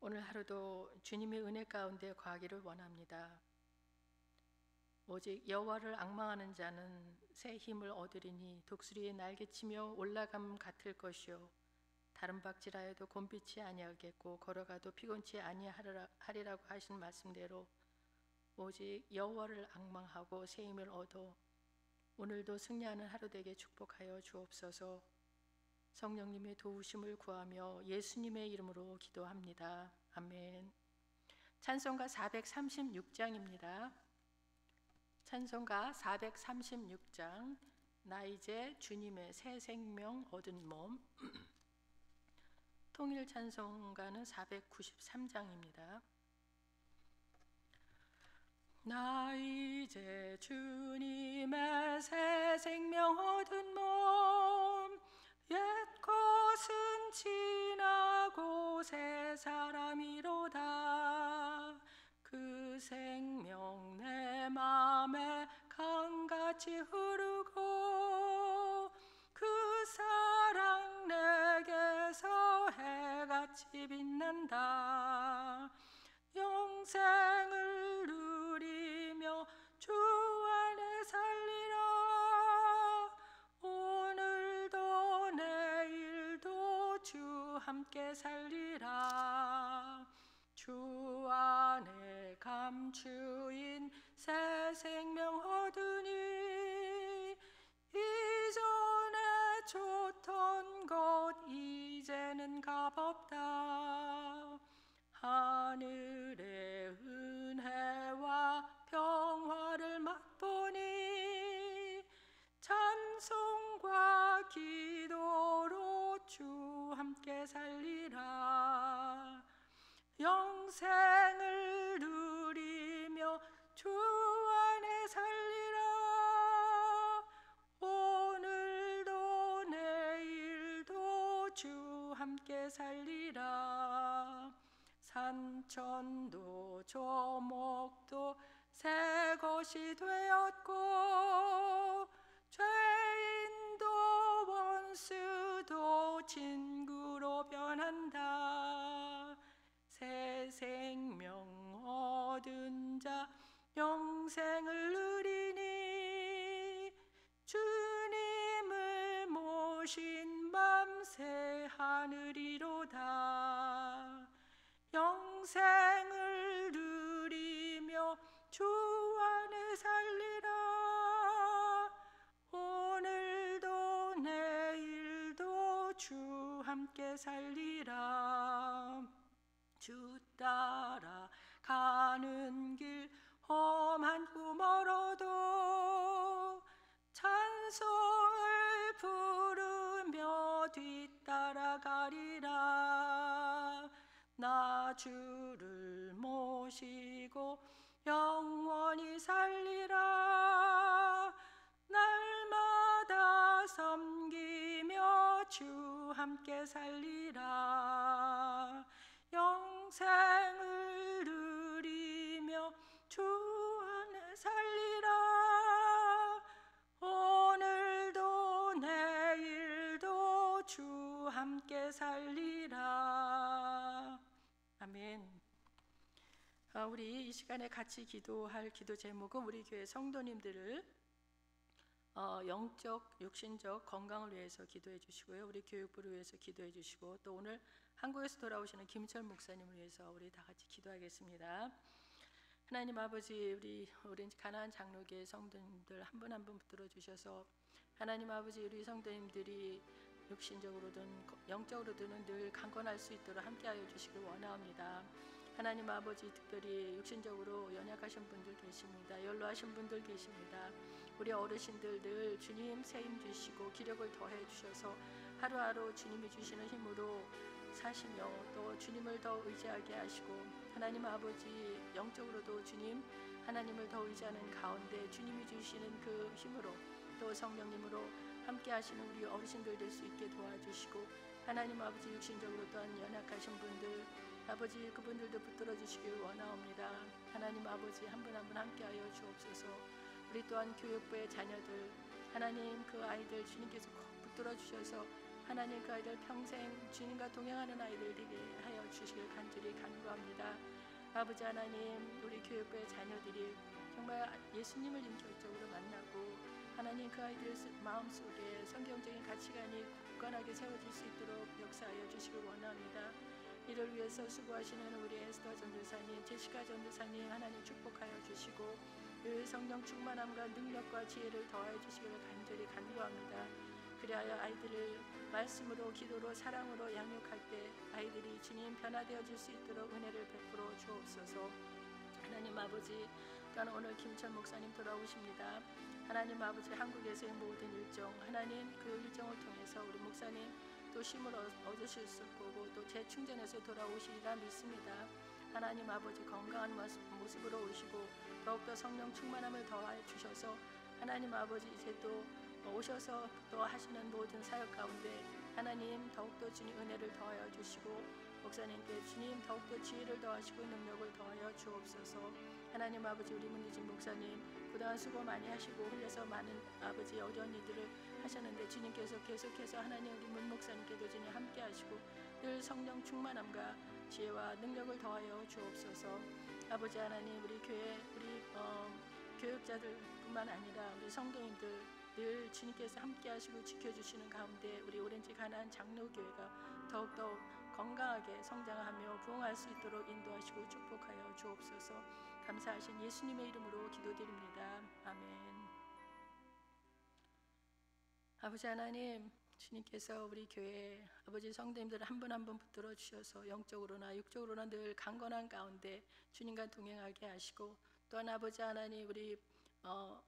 오늘 하루도 주님의 은혜 가운데 거하기를 원합니다. 오직 여호와를 앙망하는 자는 새 힘을 얻으리니 독수리의 날개치며 올라감 같을 것이요 다른 박질하여도 곤빛이 아니하겠고 걸어가도 피곤치 아니하리라고 하신 말씀대로 오직 여호와를 앙망하고 새 힘을 얻어 오늘도 승리하는 하루 되게 축복하여 주옵소서. 성령님의 도우심을 구하며 예수님의 이름으로 기도합니다. 아멘. 찬송가 436장입니다. 찬송가 436장. 나 이제 주님의 새 생명 얻은 몸. 통일 찬송가는 493장입니다. 나 이제 주님의 새 생명 얻은 몸, 옛 것은 지나고 새 사람이로다. 그 생명 내 맘에 강같이 흐르고 그 사랑 내게서 해같이 빛난다. 영생을 누리며 주 안에 살리라. 오늘도 내일도 주 함께 살리라. 주 안에 감추인 새 생명 얻으니 이전에 좋던 것 이제는 값없다. 하늘의 은혜와 평화를 맛보니 찬송과 기도로 주 함께 살리라. 영생을 누리며 주 안에 살리라. 오늘도 내일도 주 함께 살리라. 산천도 조목도 새 것이 되었고 죄인도 원수도 친구로 변한다. 새 생명 얻은 자 영생을 누리니 주님을 모신 밤 새 하늘이로다. 영생을 누리며 주 안에 살리라. 오늘도 내일도 주 함께 살리라. 주 따라 가는 길 험하고 멀어도 찬송을 부르며 뒤따라가리라. 나 주를 모시고 영원히 살리라. 날마다 섬기며 주 함께 살리라. 영생을 누리며 주 안에 살리라. 오늘도 내일도 주 함께 살리라. 아멘. 우리 이 시간에 같이 기도할 기도 제목은 우리 교회 성도님들을 영적, 육신적 건강을 위해서 기도해 주시고요. 우리 교육부를 위해서 기도해 주시고 또 오늘 한국에서 돌아오시는 김철 목사님을 위해서 우리 다 같이 기도하겠습니다. 하나님 아버지, 우리 가나안 장로교회 성도님들 한 분 한 분 붙들어 주셔서 하나님 아버지, 우리 성도님들이 육신적으로든 영적으로든 늘 강건할 수 있도록 함께하여 주시길 원합니다. 하나님 아버지, 특별히 육신적으로 연약하신 분들 계십니다. 연로하신 분들 계십니다. 우리 어르신들 늘 주님 새 힘 주시고 기력을 더해 주셔서 하루하루 주님이 주시는 힘으로 사시며 또 주님을 더 의지하게 하시고 하나님 아버지, 영적으로도 주님 하나님을 더 의지하는 가운데 주님이 주시는 그 힘으로 또 성령님으로 함께 하시는 우리 어르신들 될 수 있게 도와주시고 하나님 아버지, 육신적으로 또한 연약하신 분들 아버지, 그분들도 붙들어 주시길 원하옵니다. 하나님 아버지, 한 분 한 분 함께하여 주옵소서. 우리 또한 교육부의 자녀들 하나님, 그 아이들 주님께서 꼭 붙들어 주셔서 하나님 그 아이들 평생 주님과 동행하는 아이들 되게 하여 주시길 간절히 간구합니다. 아버지 하나님, 우리 교육부의 자녀들이 정말 예수님을 인격적으로 만나고 하나님 그 아이들 마음속에 성경적인 가치관이 굳건하게 세워질 수 있도록 역사하여 주시길 원합니다. 이를 위해서 수고하시는 우리 에스더 전도사님, 제시카 전도사님 하나님 축복하여 주시고 그 성령 충만함과 능력과 지혜를 더하여 주시기를 간절히 간구합니다. 그리하여 아이들을 말씀으로 기도로 사랑으로 양육할 때 아이들이 주님 변화되어질 수 있도록 은혜를 베풀어 주옵소서. 하나님 아버지, 또한 오늘 김천 목사님 돌아오십니다. 하나님 아버지, 한국에서의 모든 일정, 하나님 그 일정을 통해서 우리 목사님 또 힘을 얻으실 거고 또 재충전해서 돌아오시리라 믿습니다. 하나님 아버지, 건강한 모습으로 오시고 더욱더 성령 충만함을 더하여 주셔서 하나님 아버지, 이제 또 오셔서 또 하시는 모든 사역 가운데 하나님 더욱더 주님 은혜를 더하여 주시고 목사님께 주님 더욱더 지혜를 더하시고 능력을 더하여 주옵소서. 하나님 아버지, 우리 문희진 목사님 그동안 수고 많이 하시고 흘려서 많은 아버지 어려운 일들을 하셨는데 주님께서 계속해서 하나님 우리 문 목사님께도 주님 함께 하시고 늘 성령 충만함과 지혜와 능력을 더하여 주옵소서. 아버지 하나님, 우리 교회 우리 교육자들뿐만 아니라 우리 성도님들 늘 주님께서 함께 하시고 지켜주시는 가운데 우리 오렌지 가나안 장로교회가 더욱더 건강하게 성장하며 부흥할 수 있도록 인도하시고 축복하여 주옵소서. 감사하신 예수님의 이름으로 기도드립니다. 아멘. 아버지 하나님, 주님께서 우리 교회 아버지 성도님들 한 분 한 분 붙들어 주셔서 영적으로나 육적으로나 늘 강건한 가운데 주님과 동행하게 하시고 또한 아버지 하나님 우리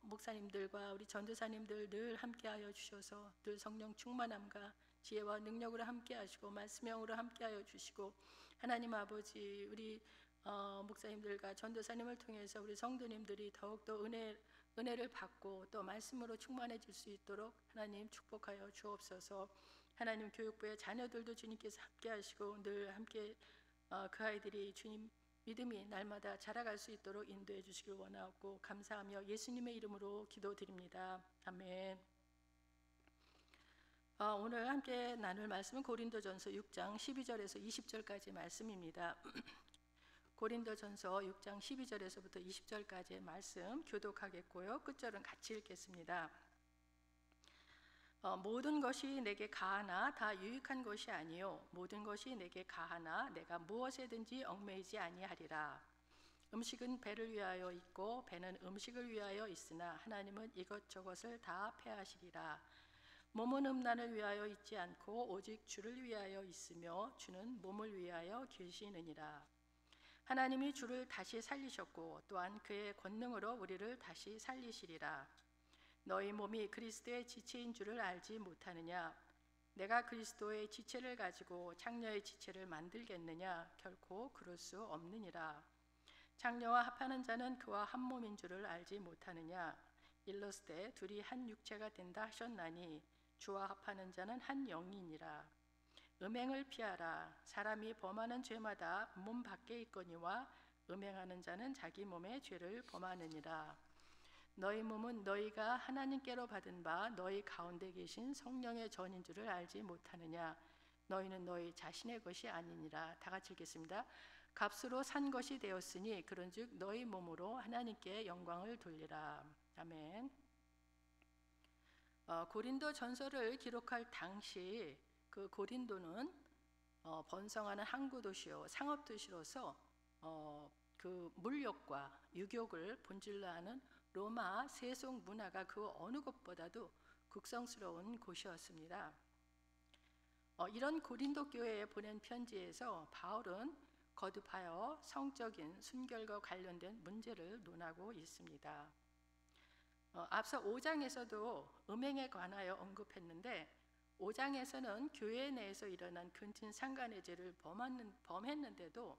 목사님들과 우리 전도사님들 늘 함께하여 주셔서 늘 성령 충만함과 지혜와 능력으로 함께하시고 말씀형으로 함께하여 주시고 하나님 아버지 우리 목사님들과 전도사님을 통해서 우리 성도님들이 더욱더 은혜를 받고 또 말씀으로 충만해질 수 있도록 하나님 축복하여 주옵소서. 하나님 교육부의 자녀들도 주님께서 함께하시고 늘 함께 그 아이들이 주님 믿음이 날마다 자라갈 수 있도록 인도해 주시길 원하고 감사하며 예수님의 이름으로 기도드립니다. 아멘. 오늘 함께 나눌 말씀은 고린도전서 6장 12절에서 20절까지 말씀입니다. 고린도전서 6장 12절에서부터 20절까지의 말씀 교독하겠고요. 끝절은 같이 읽겠습니다. 모든 것이 내게 가하나 다 유익한 것이 아니요 모든 것이 내게 가하나 내가 무엇에든지 얽매이지 아니하리라. 음식은 배를 위하여 있고 배는 음식을 위하여 있으나 하나님은 이것저것을 다 패하시리라. 몸은 음란을 위하여 있지 않고 오직 주를 위하여 있으며 주는 몸을 위하여 계시느니라. 하나님이 주를 다시 살리셨고 또한 그의 권능으로 우리를 다시 살리시리라. 너희 몸이 그리스도의 지체인 줄을 알지 못하느냐? 내가 그리스도의 지체를 가지고 장녀의 지체를 만들겠느냐? 결코 그럴 수 없느니라. 장녀와 합하는 자는 그와 한 몸인 줄을 알지 못하느냐? 일러스되 둘이 한 육체가 된다 하셨나니 주와 합하는 자는 한 영이니라. 음행을 피하라. 사람이 범하는 죄마다 몸 밖에 있거니와 음행하는 자는 자기 몸의 죄를 범하느니라. 너희 몸은 너희가 하나님께로 받은 바 너희 가운데 계신 성령의 전인 줄을 알지 못하느냐? 너희는 너희 자신의 것이 아니니라. 다 같이 읽겠습니다. 값으로 산 것이 되었으니 그런즉 너희 몸으로 하나님께 영광을 돌리라. 아멘. 고린도 전서를 기록할 당시 그 고린도는 번성하는 항구 도시요 상업 도시로서 그 물욕과 유욕을 본질로 하는 로마 세속 문화가 그 어느 곳보다도 극성스러운 곳이었습니다. 이런 고린도 교회에 보낸 편지에서 바울은 거듭하여 성적인 순결과 관련된 문제를 논하고 있습니다. 앞서 5장에서도 음행에 관하여 언급했는데 5장에서는 교회 내에서 일어난 근친상간의 죄를 범했는데도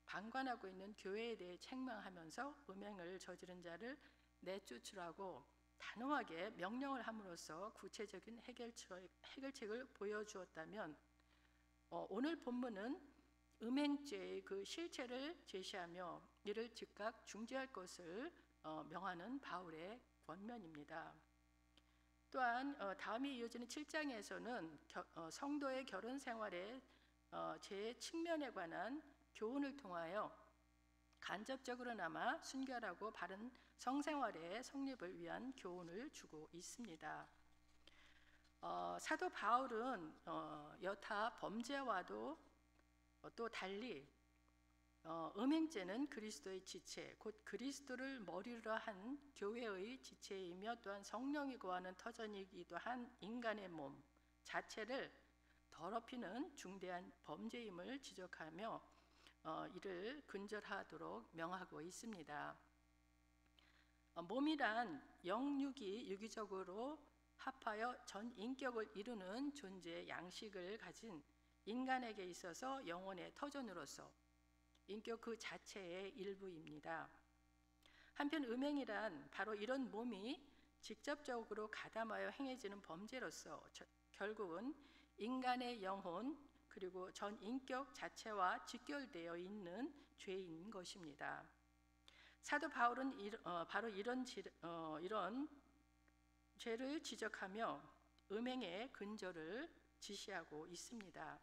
방관하고 있는 교회에 대해 책망하면서 음행을 저지른 자를 내쫓으라고 단호하게 명령을 함으로써 구체적인 해결책을 보여주었다면 오늘 본문은 음행죄의 그 실체를 제시하며 이를 즉각 중지할 것을 명하는 바울의 권면입니다. 또한 다음에 이어지는 7장에서는 성도의 결혼 생활의 제 측면에 관한 교훈을 통하여 간접적으로나마 순결하고 바른 성생활의 성립을 위한 교훈을 주고 있습니다. 사도 바울은 여타 범죄와도 또 달리 음행죄는 그리스도의 지체, 곧 그리스도를 머리로 한 교회의 지체이며 또한 성령이 거하는 터전이기도 한 인간의 몸 자체를 더럽히는 중대한 범죄임을 지적하며 이를 근절하도록 명하고 있습니다. 몸이란 영육이 유기적으로 합하여 전 인격을 이루는 존재의 양식을 가진 인간에게 있어서 영혼의 터전으로서 인격 그 자체의 일부입니다. 한편 음행이란 바로 이런 몸이 직접적으로 가담하여 행해지는 범죄로서 결국은 인간의 영혼 그리고 전 인격 자체와 직결되어 있는 죄인 것입니다. 사도 바울은 바로 이런 죄를 지적하며 음행의 근절을 지시하고 있습니다.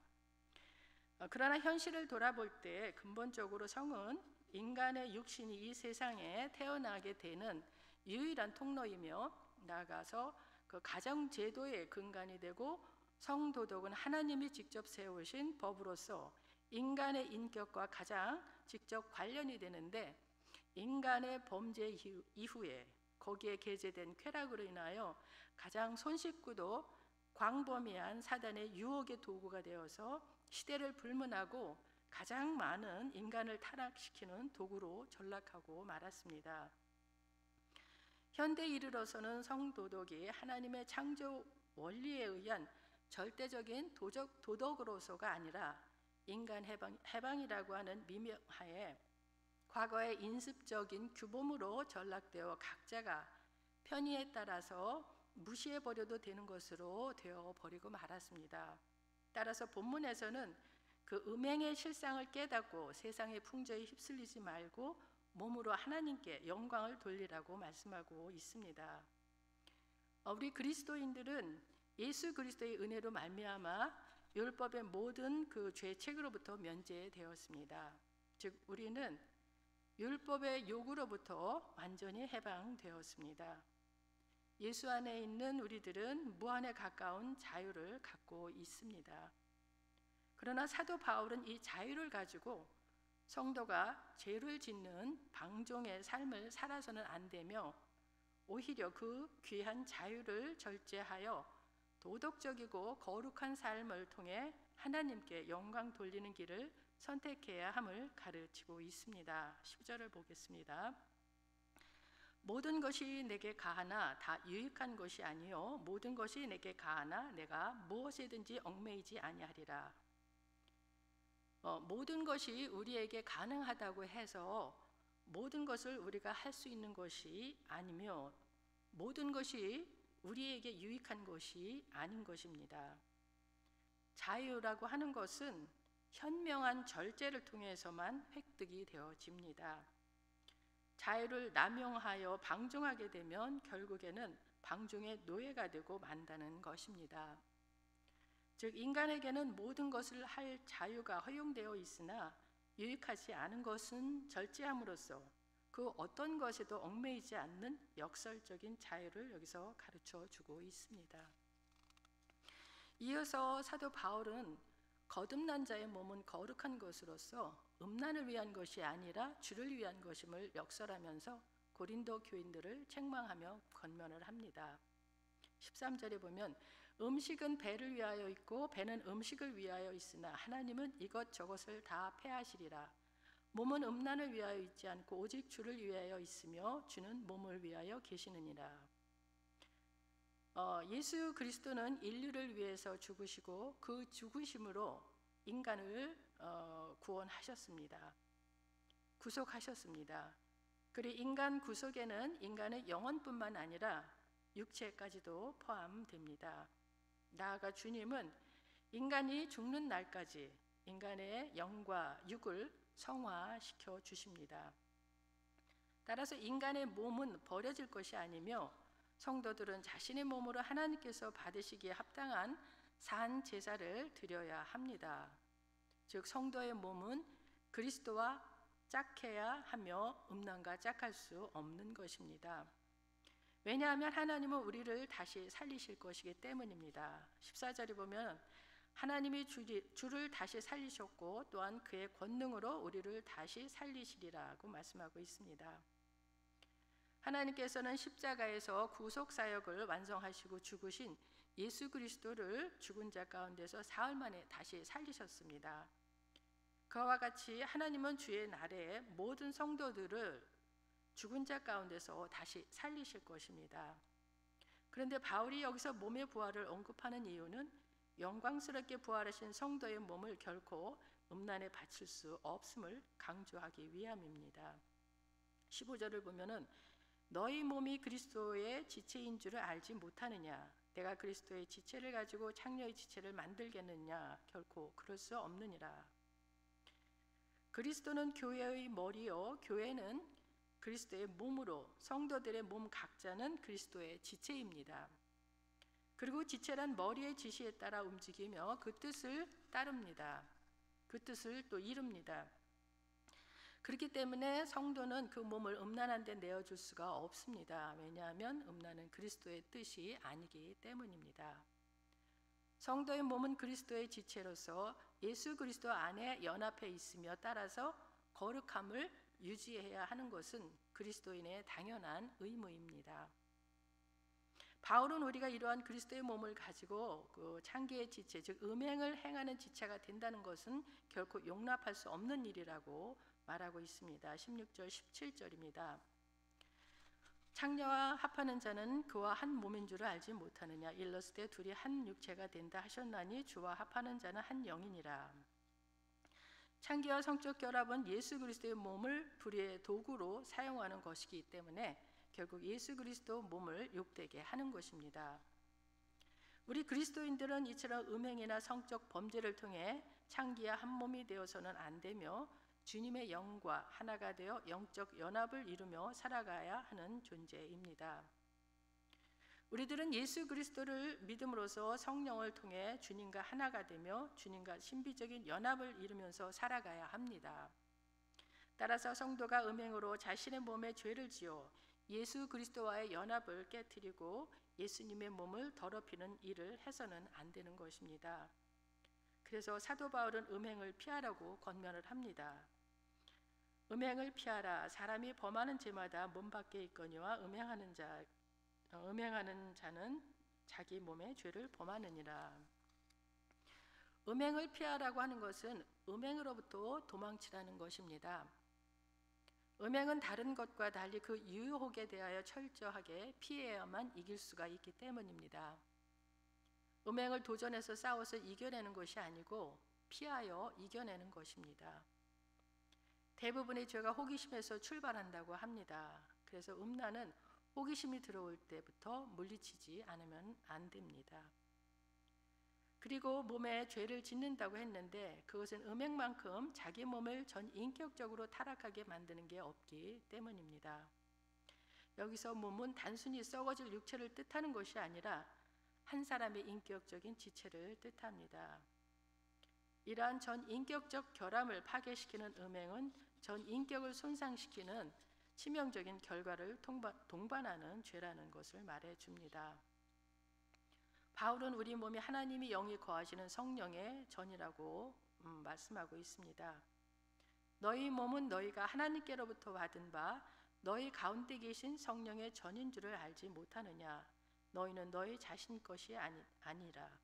그러나 현실을 돌아볼 때 근본적으로 성은 인간의 육신이 이 세상에 태어나게 되는 유일한 통로이며 나아가서 그 가정제도의 근간이 되고 성도덕은 하나님이 직접 세우신 법으로서 인간의 인격과 가장 직접 관련이 되는데 인간의 범죄 이후에 거기에 게재된 쾌락으로 인하여 가장 손쉽고도 광범위한 사단의 유혹의 도구가 되어서 시대를 불문하고 가장 많은 인간을 타락시키는 도구로 전락하고 말았습니다. 현대에 이르러서는 성도덕이 하나님의 창조 원리에 의한 절대적인 도덕으로서가 아니라 인간 해방이라고 하는 미명하에 과거의 인습적인 규범으로 전락되어 각자가 편의에 따라서 무시해버려도 되는 것으로 되어버리고 말았습니다. 따라서 본문에서는 그 음행의 실상을 깨닫고 세상의 풍조에 휩쓸리지 말고 몸으로 하나님께 영광을 돌리라고 말씀하고 있습니다. 우리 그리스도인들은 예수 그리스도의 은혜로 말미암아 율법의 모든 그 죄책으로부터 면제되었습니다. 즉 우리는 율법의 요구로부터 완전히 해방되었습니다. 예수 안에 있는 우리들은 무한에 가까운 자유를 갖고 있습니다. 그러나 사도 바울은 이 자유를 가지고 성도가 죄를 짓는 방종의 삶을 살아서는 안 되며 오히려 그 귀한 자유를 절제하여 도덕적이고 거룩한 삶을 통해 하나님께 영광 돌리는 길을 선택해야 함을 가르치고 있습니다. 10절을 보겠습니다. 모든 것이 내게 가하나 다 유익한 것이 아니요 모든 것이 내게 가하나 내가 무엇에든지 얽매이지 아니하리라. 모든 것이 우리에게 가능하다고 해서 모든 것을 우리가 할 수 있는 것이 아니며 모든 것이 우리에게 유익한 것이 아닌 것입니다. 자유라고 하는 것은 현명한 절제를 통해서만 획득이 되어집니다. 자유를 남용하여 방종하게 되면 결국에는 방종의 노예가 되고 만다는 것입니다. 즉 인간에게는 모든 것을 할 자유가 허용되어 있으나 유익하지 않은 것은 절제함으로써 그 어떤 것에도 얽매이지 않는 역설적인 자유를 여기서 가르쳐 주고 있습니다. 이어서 사도 바울은 거듭난 자의 몸은 거룩한 것으로서 음란을 위한 것이 아니라 주를 위한 것임을 역설하면서 고린도 교인들을 책망하며 권면을 합니다. 13절에 보면 음식은 배를 위하여 있고 배는 음식을 위하여 있으나 하나님은 이것저것을 다 패하시리라. 몸은 음란을 위하여 있지 않고 오직 주를 위하여 있으며 주는 몸을 위하여 계시느니라. 예수 그리스도는 인류를 위해서 죽으시고 그 죽으심으로 인간을 구원하셨습니다. 구속하셨습니다. 그리고 인간 구속에는 인간의 영혼뿐만 아니라 육체까지도 포함됩니다. 나아가 주님은 인간이 죽는 날까지 인간의 영과 육을 성화시켜 주십니다. 따라서 인간의 몸은 버려질 것이 아니며 성도들은 자신의 몸으로 하나님께서 받으시기에 합당한 산 제사를 드려야 합니다. 즉 성도의 몸은 그리스도와 짝해야 하며 음란과 짝할 수 없는 것입니다. 왜냐하면 하나님은 우리를 다시 살리실 것이기 때문입니다. 14절에 보면 하나님이 주를 다시 살리셨고 또한 그의 권능으로 우리를 다시 살리시리라고 말씀하고 있습니다. 하나님께서는 십자가에서 구속사역을 완성하시고 죽으신 예수 그리스도를 죽은 자 가운데서 사흘 만에 다시 살리셨습니다. 그와 같이 하나님은 주의 날에 모든 성도들을 죽은 자 가운데서 다시 살리실 것입니다. 그런데 바울이 여기서 몸의 부활을 언급하는 이유는 영광스럽게 부활하신 성도의 몸을 결코 음란에 바칠 수 없음을 강조하기 위함입니다. 15절을 보면은 너희 몸이 그리스도의 지체인 줄을 알지 못하느냐? 내가 그리스도의 지체를 가지고 창녀의 지체를 만들겠느냐? 결코 그럴 수 없느니라. 그리스도는 교회의 머리요, 교회는 그리스도의 몸으로, 성도들의 몸 각자는 그리스도의 지체입니다. 그리고 지체란 머리의 지시에 따라 움직이며 그 뜻을 따릅니다. 그 뜻을 또 이룹니다. 그렇기 때문에 성도는 그 몸을 음란한 데 내어줄 수가 없습니다. 왜냐하면 음란은 그리스도의 뜻이 아니기 때문입니다. 성도의 몸은 그리스도의 지체로서 예수 그리스도 안에 연합해 있으며 따라서 거룩함을 유지해야 하는 것은 그리스도인의 당연한 의무입니다. 바울은 우리가 이러한 그리스도의 몸을 가지고 그 창기의 지체, 즉 음행을 행하는 지체가 된다는 것은 결코 용납할 수 없는 일이라고 말하고 있습니다. 16절, 17절입니다. 창녀와 합하는 자는 그와 한 몸인 줄을 알지 못하느냐? 일렀을 때 둘이 한 육체가 된다 하셨나니 주와 합하는 자는 한 영이니라. 창기와 성적 결합은 예수 그리스도의 몸을 불의의 도구로 사용하는 것이기 때문에 결국 예수 그리스도 몸을 욕되게 하는 것입니다. 우리 그리스도인들은 이처럼 음행이나 성적 범죄를 통해 창기와 한 몸이 되어서는 안 되며 주님의 영과 하나가 되어 영적 연합을 이루며 살아가야 하는 존재입니다. 우리들은 예수 그리스도를 믿음으로써 성령을 통해 주님과 하나가 되며 주님과 신비적인 연합을 이루면서 살아가야 합니다. 따라서 성도가 음행으로 자신의 몸에 죄를 지어 예수 그리스도와의 연합을 깨뜨리고 예수님의 몸을 더럽히는 일을 해서는 안 되는 것입니다. 그래서 사도 바울은 음행을 피하라고 권면을 합니다. 음행을 피하라. 사람이 범하는 죄마다 몸 밖에 있거니와 음행하는 자는 자기 몸의 죄를 범하느니라. 음행을 피하라고 하는 것은 음행으로부터 도망치라는 것입니다. 음행은 다른 것과 달리 그 유혹에 대하여 철저하게 피해야만 이길 수가 있기 때문입니다. 음행을 도전해서 싸워서 이겨내는 것이 아니고 피하여 이겨내는 것입니다. 대부분의 죄가 호기심에서 출발한다고 합니다. 그래서 음란은 호기심이 들어올 때부터 물리치지 않으면 안 됩니다. 그리고 몸에 죄를 짓는다고 했는데 그것은 음행만큼 자기 몸을 전 인격적으로 타락하게 만드는 게 없기 때문입니다. 여기서 몸은 단순히 썩어질 육체를 뜻하는 것이 아니라 한 사람의 인격적인 지체를 뜻합니다. 이러한 전 인격적 결함을 파괴시키는 음행은 전 인격을 손상시키는 치명적인 결과를 동반하는 죄라는 것을 말해줍니다. 바울은 우리 몸이 하나님이 영이 거하시는 성령의 전이라고 말씀하고 있습니다. 너희 몸은 너희가 하나님께로부터 받은 바 너희 가운데 계신 성령의 전인 줄을 알지 못하느냐? 너희는 너희 자신 것이 아니라.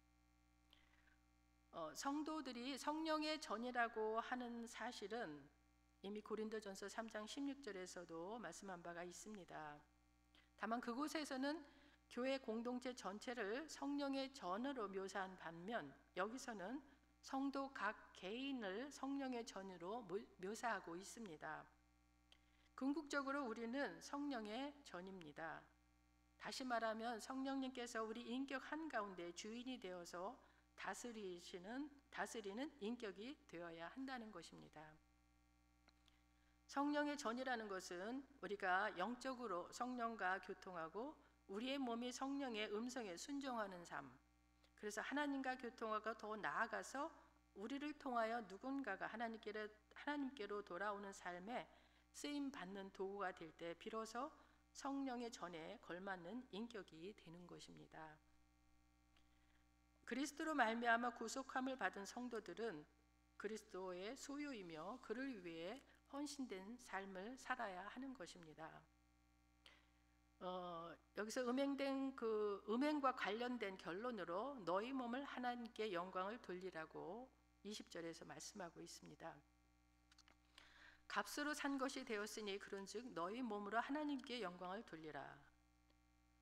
성도들이 성령의 전이라고 하는 사실은 이미 고린도전서 3장 16절에서도 말씀한 바가 있습니다. 다만 그곳에서는 교회 공동체 전체를 성령의 전으로 묘사한 반면 여기서는 성도 각 개인을 성령의 전으로 묘사하고 있습니다. 궁극적으로 우리는 성령의 전입니다. 다시 말하면 성령님께서 우리 인격 한가운데 주인이 되어서 다스리는 인격이 되어야 한다는 것입니다. 성령의 전이라는 것은 우리가 영적으로 성령과 교통하고 우리의 몸이 성령의 음성에 순종하는 삶, 그래서 하나님과 교통하고 더 나아가서 우리를 통하여 누군가가 하나님께로 돌아오는 삶에 쓰임받는 도구가 될 때 비로소 성령의 전에 걸맞는 인격이 되는 것입니다. 그리스도로 말미암아 구속함을 받은 성도들은 그리스도의 소유이며 그를 위해 헌신된 삶을 살아야 하는 것입니다. 여기서 음행과 관련된 결론으로 너희 몸을 하나님께 영광을 돌리라고 20절에서 말씀하고 있습니다. 값으로 산 것이 되었으니 그런즉 너희 몸으로 하나님께 영광을 돌리라.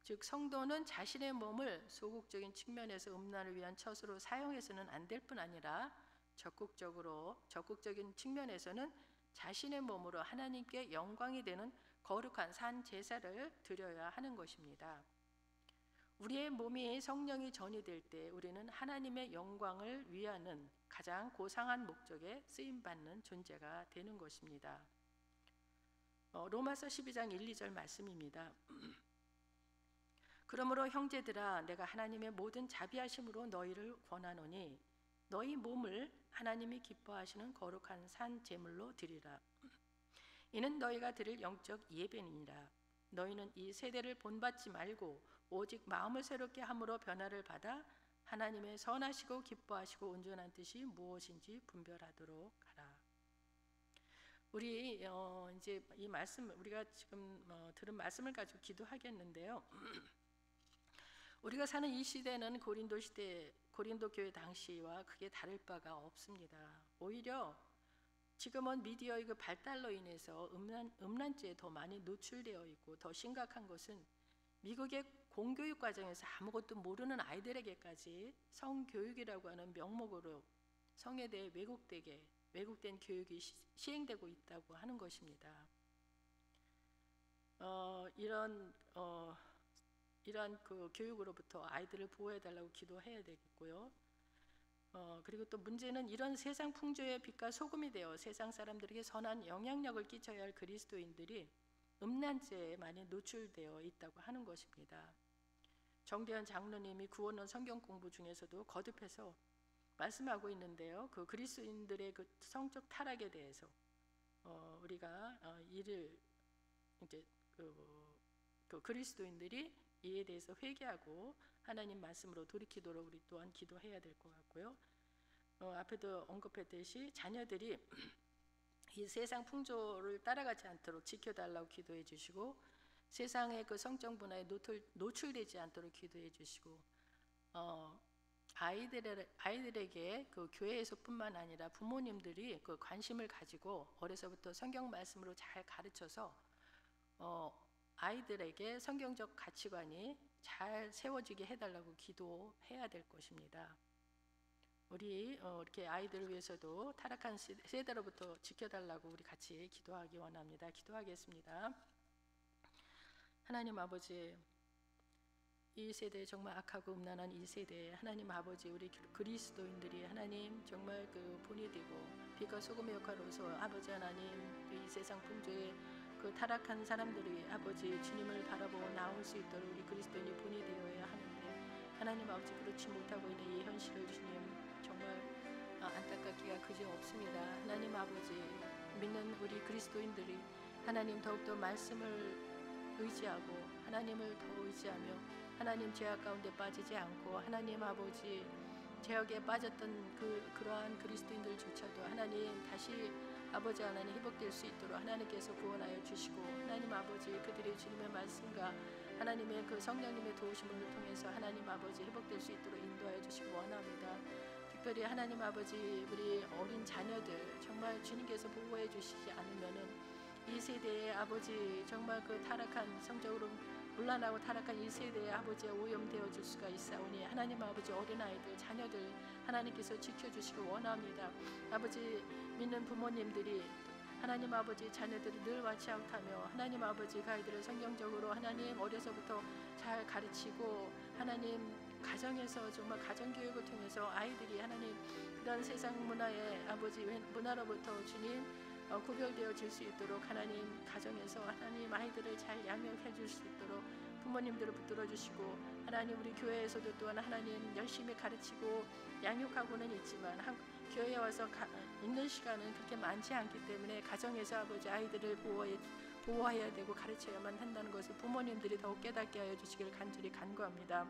즉 성도는 자신의 몸을 소극적인 측면에서 음란을 위한 처소로 사용해서는 안 될 뿐 아니라 적극적인 측면에서는 자신의 몸으로 하나님께 영광이 되는 거룩한 산 제사를 드려야 하는 것입니다. 우리의 몸이 성령이 전이 될 때 우리는 하나님의 영광을 위하는 가장 고상한 목적에 쓰임받는 존재가 되는 것입니다. 로마서 12장 1, 2절 말씀입니다. 그러므로 형제들아 내가 하나님의 모든 자비하심으로 너희를 권하노니 너희 몸을 하나님이 기뻐하시는 거룩한 산 제물로 드리라. 이는 너희가 드릴 영적 예배니라. 너희는 이 세대를 본받지 말고 오직 마음을 새롭게 함으로 변화를 받아 하나님의 선하시고 기뻐하시고 온전한 뜻이 무엇인지 분별하도록 하라. 우리 이제 이 말씀 우리가 지금 들은 말씀을 가지고 기도하겠는데요. 우리가 사는 이 시대는 고린도 교회 당시와 크게 다를 바가 없습니다. 오히려 지금은 미디어의 그 발달로 인해서 음란죄에 더 많이 노출되어 있고 더 심각한 것은 미국의 공교육 과정에서 아무것도 모르는 아이들에게까지 성교육이라고 하는 명목으로 성에 대해 왜곡된 교육이 시행되고 있다고 하는 것입니다. 이러한 그 교육으로부터 아이들을 보호해달라고 기도해야 되겠고요. 그리고 또 문제는 이런 세상 풍조의 빛과 소금이 되어 세상 사람들에게 선한 영향력을 끼쳐야 할 그리스도인들이 음란죄에 많이 노출되어 있다고 하는 것입니다. 정대현 장로님이 구원론 성경 공부 중에서도 거듭해서 말씀하고 있는데요. 그 그리스도인들의 그 성적 타락에 대해서 우리가 이를 이제 그 그리스도인들이 이에 대해서 회개하고 하나님 말씀으로 돌이키도록 우리 또한 기도해야 될 것 같고요. 앞에도 언급했듯이 자녀들이 이 세상 풍조를 따라가지 않도록 지켜달라고 기도해 주시고 세상의 그 성적 문화에 노출되지 않도록 기도해 주시고 아이들에게 그 교회에서뿐만 아니라 부모님들이 그 관심을 가지고 어려서부터 성경 말씀으로 잘 가르쳐서 아이들에게 성경적 가치관이 잘 세워지게 해달라고 기도해야 될 것입니다. 우리 이렇게 아이들을 위해서도 타락한 세대로부터 지켜달라고 우리 같이 기도하기 원합니다. 기도하겠습니다. 하나님 아버지, 이 세대 정말 악하고 음란한 이 세대에 하나님 아버지 우리 그리스도인들이 하나님 정말 그 본이 되고 빛과 소금의 역할로서 아버지 하나님 이 세상 풍조에 그 타락한 사람들이 아버지 주님을 바라보고 나올 수 있도록 우리 그리스도인이 본이 되어야 하는데 하나님 아버지 그렇지 못하고 있는 이 현실을 주님 정말 안타깝기가 그지없습니다. 하나님 아버지 믿는 우리 그리스도인들이 하나님 더욱더 말씀을 의지하고 하나님을 더 의지하며 하나님 죄악 가운데 빠지지 않고 하나님 아버지 죄악에 빠졌던 그러한 그리스도인들조차도 하나님 다시 아버지 하나님 회복될 수 있도록 하나님께서 구원하여 주시고 하나님 아버지 그들의 주님의 말씀과 하나님의 그 성령님의 도우심을 통해서 하나님 아버지 회복될 수 있도록 인도하여 주시기 원합니다. 특별히 하나님 아버지 우리 어린 자녀들 정말 주님께서 보호해 주시지 않으면은 이 세대의 아버지 정말 그 타락한 성적으로 물란하고 타락한 이 세대의 아버지에 오염되어 줄 수가 있사오니 하나님 아버지 어린아이들 자녀들 하나님께서 지켜주시기 원합니다. 아버지 믿는 부모님들이 하나님 아버지 자녀들이 늘 와치아웃하며 하나님 아버지 그 아이들을 성경적으로 하나님 어려서부터 잘 가르치고 하나님 가정에서 정말 가정교육을 통해서 아이들이 하나님 그런 세상 문화의 아버지 문화로부터 주님 구별되어질 수 있도록 하나님 가정에서 하나님 아이들을 잘 양육해 줄 수 있도록 부모님들을 붙들어 주시고 하나님 우리 교회에서도 또한 하나님 열심히 가르치고 양육하고는 있지만 교회에 와서 있는 시간은 그렇게 많지 않기 때문에 가정에서 아버지 아이들을 보호해야 되고 가르쳐야만 한다는 것을 부모님들이 더욱 깨닫게 하여 주시기를 간절히 간구합니다.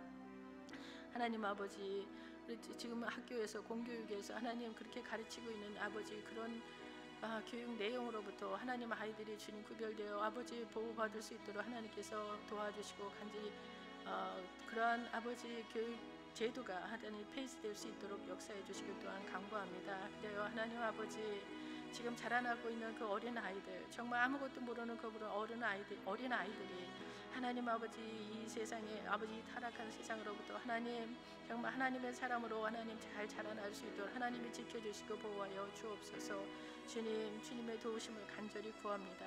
하나님 아버지 지금 학교에서 공교육에서 하나님 그렇게 가르치고 있는 아버지 그런 교육 내용으로부터 하나님 아이들이 주님 구별되어 아버지 보호받을 수 있도록 하나님께서 도와주시고 간절히 그러한 아버지 교육 제도가 하나님 폐지될 수 있도록 역사해 주시길 또한 간구합니다. 그래요 하나님 아버지 지금 자라나고 있는 그 어린 아이들 정말 아무것도 모르는 그 어린 아이들이 하나님 아버지 이 세상에 아버지 타락한 세상으로부터 하나님 정말 하나님의 사람으로 하나님 잘 자라날 수 있도록 하나님이 지켜주시고 보호하여 주옵소서. 주님의 도우심을 간절히 구합니다.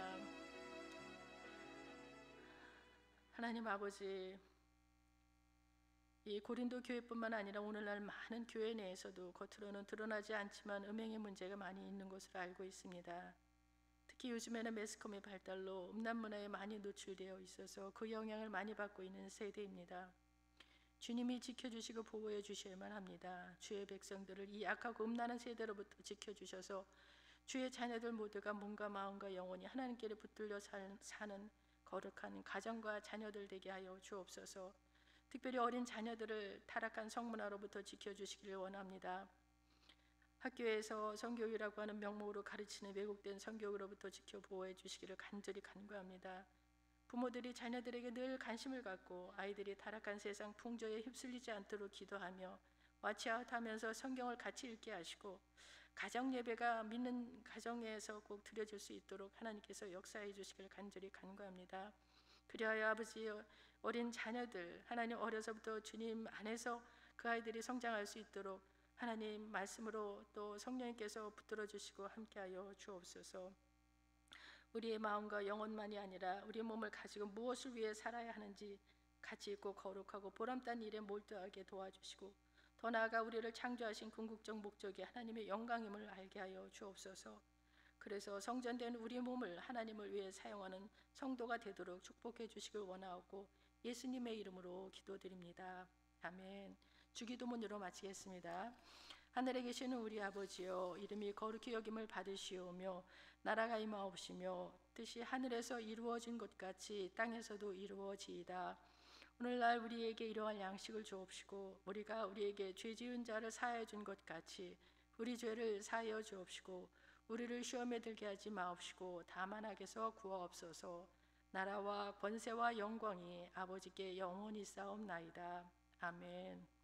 하나님 아버지 이 고린도 교회뿐만 아니라 오늘날 많은 교회 내에서도 겉으로는 드러나지 않지만 음행의 문제가 많이 있는 것으로 알고 있습니다. 특히 요즘에는 매스컴의 발달로 음란 문화에 많이 노출되어 있어서 그 영향을 많이 받고 있는 세대입니다. 주님이 지켜주시고 보호해 주셔야만 합니다. 주의 백성들을 이 악하고 음란한 세대로부터 지켜주셔서 주의 자녀들 모두가 몸과 마음과 영혼이 하나님께로 붙들려 사는 거룩한 가정과 자녀들 되게 하여 주옵소서. 특별히 어린 자녀들을 타락한 성문화로부터 지켜주시기를 원합니다. 학교에서 성교육이라고 하는 명목으로 가르치는 왜곡된 성교육으로부터 지켜 보호해 주시기를 간절히 간구합니다. 부모들이 자녀들에게 늘 관심을 갖고 아이들이 타락한 세상 풍조에 휩쓸리지 않도록 기도하며 와치아웃하면서 성경을 같이 읽게 하시고 가정 예배가 믿는 가정에서 꼭 드려질 수 있도록 하나님께서 역사해 주시기를 간절히 간구합니다. 그리하여 아버지 어린 자녀들 하나님 어려서부터 주님 안에서 그 아이들이 성장할 수 있도록 하나님 말씀으로 또 성령님께서 붙들어 주시고 함께하여 주옵소서. 우리의 마음과 영혼만이 아니라 우리의 몸을 가지고 무엇을 위해 살아야 하는지 가치 있고 거룩하고 보람찬 일에 몰두하게 도와주시고 더 나아가 우리를 창조하신 궁극적 목적이 하나님의 영광임을 알게 하여 주옵소서. 그래서 성전된 우리 몸을 하나님을 위해 사용하는 성도가 되도록 축복해 주시길 원하고 예수님의 이름으로 기도드립니다. 아멘. 주기도문으로 마치겠습니다. 하늘에 계시는 우리 아버지여, 이름이 거룩히 여김을 받으시오며 나라가 임하옵시며 뜻이 하늘에서 이루어진 것 같이 땅에서도 이루어지이다. 오늘날 우리에게 일용할 양식을 주옵시고 우리가 우리에게 죄 지은 자를 사하여 준 것 같이 우리 죄를 사하여 주옵시고 우리를 시험에 들게 하지 마옵시고 다만 악에서 구하옵소서. 나라와 권세와 영광이 아버지께 영원히 싸움나이다. 아멘.